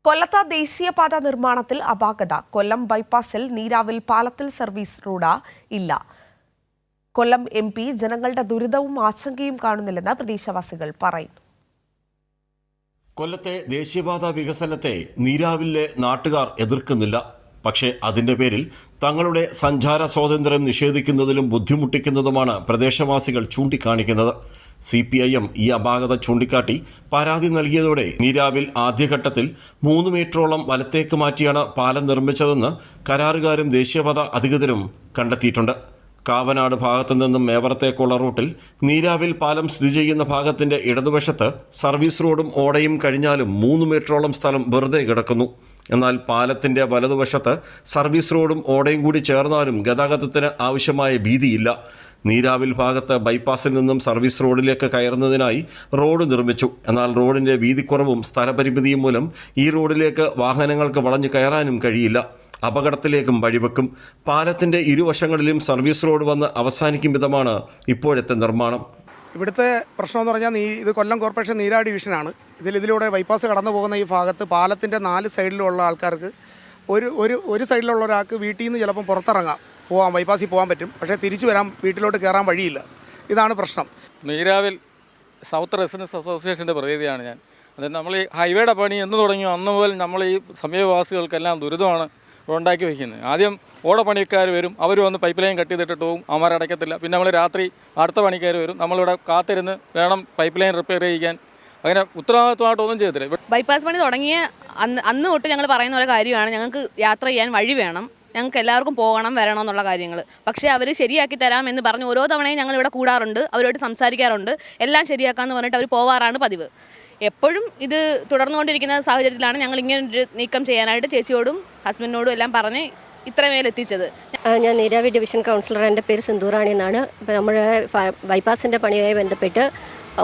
കൊല്ലത്ത് ദേശീയപാത നിർമ്മാണത്തിൽ അപാകത. കൊല്ലം ബൈപ്പാസിൽ നീരാവിൽ പാലത്തിൽ സർവീസ് റോഡ് ഇല്ല. കൊല്ലം MP ജനങ്ങളുടെ ദുരിതവും ആശങ്കയും കാണുന്നില്ലെന്ന് പ്രദേശവാസികൾ പറയുന്നു. കൊല്ലത്തെ ദേശീയപാത വികസനത്തെ നീരാവിലെ നാട്ടുകാർ എതിർക്കുന്നില്ല. പക്ഷേ അതിന്റെ പേരിൽ തങ്ങളുടെ സഞ്ചാര സ്വാതന്ത്ര്യം നിഷേധിക്കുന്നതിലും ബുദ്ധിമുട്ടിക്കുന്നതുമാണ് പ്രദേശവാസികൾ ചൂണ്ടിക്കാണിക്കുന്നത്. CPIM ഈ അപാകത ചൂണ്ടിക്കാട്ടി പരാതി നൽകിയതോടെ നീരാവിൽ ആദ്യഘട്ടത്തിൽ 3 മീറ്ററോളം വലത്തേക്ക് മാറ്റിയാണ് പാലം നിർമ്മിച്ചതെന്ന് കരാറുകാരും ദേശീയപാത അധികൃതരും കണ്ടെത്തിയിട്ടുണ്ട്. കാവനാട് ഭാഗത്തു നിന്നും മേവറത്തേക്കുള്ള റൂട്ടിൽ നീരാവിൽ പാലം സ്ഥിതി ചെയ്യുന്ന ഭാഗത്തിന്റെ ഇടതുവശത്ത് സർവീസ് റോഡും ഓടയും കഴിഞ്ഞാലും 3 മീറ്ററോളം സ്ഥലം വെറുതെ കിടക്കുന്നു. എന്നാൽ പാലത്തിന്റെ വലതുവശത്ത് സർവീസ് റോഡും ഓടയും കൂടി ചേർന്നാലും ഗതാഗതത്തിന് ആവശ്യമായ വീതിയില്ല. നീരാവിൽ ഭാഗത്ത് ബൈപ്പാസിൽ നിന്നും സർവീസ് റോഡിലേക്ക് കയറുന്നതിനായി റോഡ് നിർമ്മിച്ചു. എന്നാൽ റോഡിന്റെ വീതിക്കുറവും സ്ഥലപരിമിതിയും മൂലം ഈ റോഡിലേക്ക് വാഹനങ്ങൾക്ക് വളഞ്ഞു കയറാനും കഴിയില്ല. അപകടത്തിലേക്കും വഴിവെക്കും. പാലത്തിന്റെ ഇരുവശങ്ങളിലും സർവീസ് റോഡ് വന്ന് അവസാനിക്കും വിധമാണ് ഇപ്പോഴത്തെ നിർമ്മാണം. ഇവിടുത്തെ പ്രശ്നം എന്ന് പറഞ്ഞാൽ ഇത് കൊല്ലം കോർപ്പറേഷൻ നീരാ ഡിവിഷനാണ്. ഇതിലൂടെ ബൈപ്പാസ് കടന്നു പോകുന്ന ഈ ഭാഗത്ത് പാലത്തിൻ്റെ 4 സൈഡിലുള്ള ആൾക്കാർക്ക് ഒരു സൈഡിലുള്ള ഒരാൾക്ക് വീട്ടിൽ നിന്ന് ചിലപ്പം പുറത്തിറങ്ങാം, ബൈപ്പാസിൽ പോകാൻ പറ്റും. പക്ഷേ തിരിച്ചു വരാൻ വീട്ടിലോട്ട് കയറാൻ വഴിയില്ല. ഇതാണ് പ്രശ്നം. നീരാവിൽ സൗത്ത് റെസിഡൻസ് അസോസിയേഷൻ്റെ പ്രതിനിധിയാണ് ഞാൻ. അതായത് നമ്മൾ ഈ ഹൈവേയുടെ പണി എന്ന് തുടങ്ങിയോ അന്ന് മുതൽ നമ്മൾ ഈ സമീപവാസികൾക്കെല്ലാം ദുരിതമാണ് ഉണ്ടാക്കി വയ്ക്കുന്നത്. ആദ്യം ഓടപ്പണിക്കാർ വരും, അവർ വന്ന് പൈപ്പ് ലൈൻ കട്ട് ചെയ്തിട്ട് പോകും, അവന്മാരടയ്ക്കത്തില്ല. പിന്നെ നമ്മൾ രാത്രി അടുത്ത പണിക്കാർ വരും, നമ്മളിവിടെ കാത്തിരുന്ന് വേണം പൈപ്പ് ലൈൻ റിപ്പയർ ചെയ്യിക്കാൻ. അങ്ങനെ ഉത്തരവാദിത്വമായിട്ടൊന്നും ചെയ്തില്ല. ബൈപ്പാസ് പണി തുടങ്ങിയ അന്ന് തൊട്ട് ഞങ്ങൾ പറയുന്ന ഒരു കാര്യമാണ്, ഞങ്ങൾക്ക് യാത്ര ചെയ്യാൻ വഴി വേണം, ഞങ്ങൾക്ക് എല്ലാവർക്കും പോകണം വരണം എന്നുള്ള കാര്യങ്ങൾ. പക്ഷേ അവർ ശരിയാക്കി തരാമെന്ന് പറഞ്ഞ് ഓരോ തവണയും ഞങ്ങളിവിടെ കൂടാറുണ്ട്, അവരോട് സംസാരിക്കാറുണ്ട്. എല്ലാം ശരിയാക്കാമെന്ന് പറഞ്ഞിട്ട് അവർ പോവാറാണ് പതിവ്. എപ്പോഴും ഇത് തുടർന്നുകൊണ്ടിരിക്കുന്ന സാഹചര്യത്തിലാണ് ഞങ്ങൾ ഇങ്ങനൊരു നീക്കം ചെയ്യാനായിട്ട് ചേച്ചിയോടും ഹസ്ബൻഡിനോടും എല്ലാം പറഞ്ഞ് ഇത്രമേൽ എത്തിച്ചത്. ഞാൻ നീരാവി ഡിവിഷൻ കൗൺസിലർ, എൻ്റെ പേര് സിന്ധൂറാണി എന്നാണ്. ഇപ്പോൾ നമ്മുടെ ബൈപ്പാസിൻ്റെ പണിയുമായി ബന്ധപ്പെട്ട്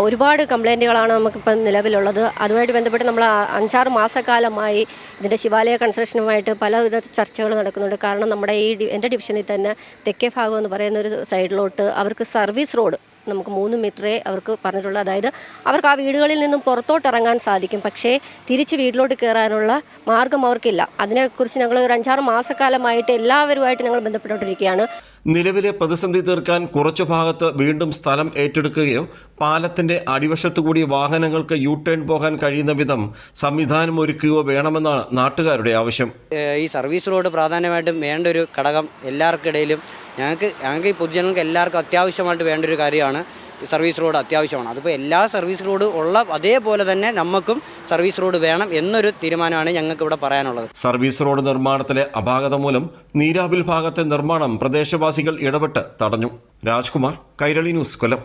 ഒരുപാട് കംപ്ലയിൻറ്റുകളാണ് നമുക്കിപ്പം നിലവിലുള്ളത്. അതുമായിട്ട് ബന്ധപ്പെട്ട് നമ്മൾ 5-6 മാസക്കാലമായി ഇതിൻ്റെ ശിവാലയ കൺസ്ട്രക്ഷനുമായിട്ട് പലവിധ ചർച്ചകൾ നടക്കുന്നുണ്ട്. കാരണം നമ്മുടെ എൻ്റെ ഡിവിഷനിൽ തന്നെ തെക്കേ ഭാഗം എന്ന് പറയുന്ന ഒരു സൈഡിലോട്ട് അവർക്ക് സർവീസ് റോഡ് നമുക്ക് 3 മീറ്ററേ അവർക്ക് പറഞ്ഞിട്ടുള്ളൂ. അതായത് അവർക്ക് ആ വീടുകളിൽ നിന്നും പുറത്തോട്ട് ഇറങ്ങാൻ സാധിക്കും, പക്ഷേ തിരിച്ച് വീട്ടിലോട്ട് കയറാനുള്ള മാർഗം അവർക്കില്ല. അതിനെക്കുറിച്ച് ഞങ്ങൾ ഒരു 5-6 മാസക്കാലമായിട്ട് എല്ലാവരുമായിട്ട് ഞങ്ങൾ ബന്ധപ്പെട്ടുകൊണ്ടിരിക്കുകയാണ്. നിലവിലെ പ്രതിസന്ധി തീർക്കാൻ കുറച്ചു ഭാഗത്ത് വീണ്ടും സ്ഥലം ഏറ്റെടുക്കുകയോ പാലത്തിന്റെ അടിവശത്തുകൂടി വാഹനങ്ങൾക്ക് ടേൺ പോകാൻ കഴിയുന്ന വിധം സംവിധാനം ഒരുക്കുകയോ വേണമെന്നാണ് നാട്ടുകാരുടെ ആവശ്യം. ഈ സർവീസ് റോഡ് പ്രാധാന്യമായിട്ടും വേണ്ട ഒരു ഘടകം എല്ലാവർക്കിടയിലും ഞങ്ങൾക്ക് ഈ പൊതുജനങ്ങൾക്ക് എല്ലാവർക്കും അത്യാവശ്യമായിട്ട് വേണ്ട ഒരു കാര്യമാണ്. സർവീസ് റോഡ് അത്യാവശ്യമാണ്. അതിപ്പോൾ എല്ലാ സർവീസ് റോഡ് ഉള്ള അതേപോലെ തന്നെ നമുക്കും സർവീസ് റോഡ് വേണം എന്നൊരു തീരുമാനമാണ് ഞങ്ങൾക്ക് ഇവിടെ പറയാനുള്ളത്. സർവീസ് റോഡ് നിർമ്മാണത്തിലെ അപാകത മൂലം നീരാവിൽ ഭാഗത്തെ നിർമ്മാണം പ്രദേശവാസികൾ ഇടപെട്ട് തടഞ്ഞു. രാജ്കുമാർ, കൈരളി ന്യൂസ്, കൊല്ലം.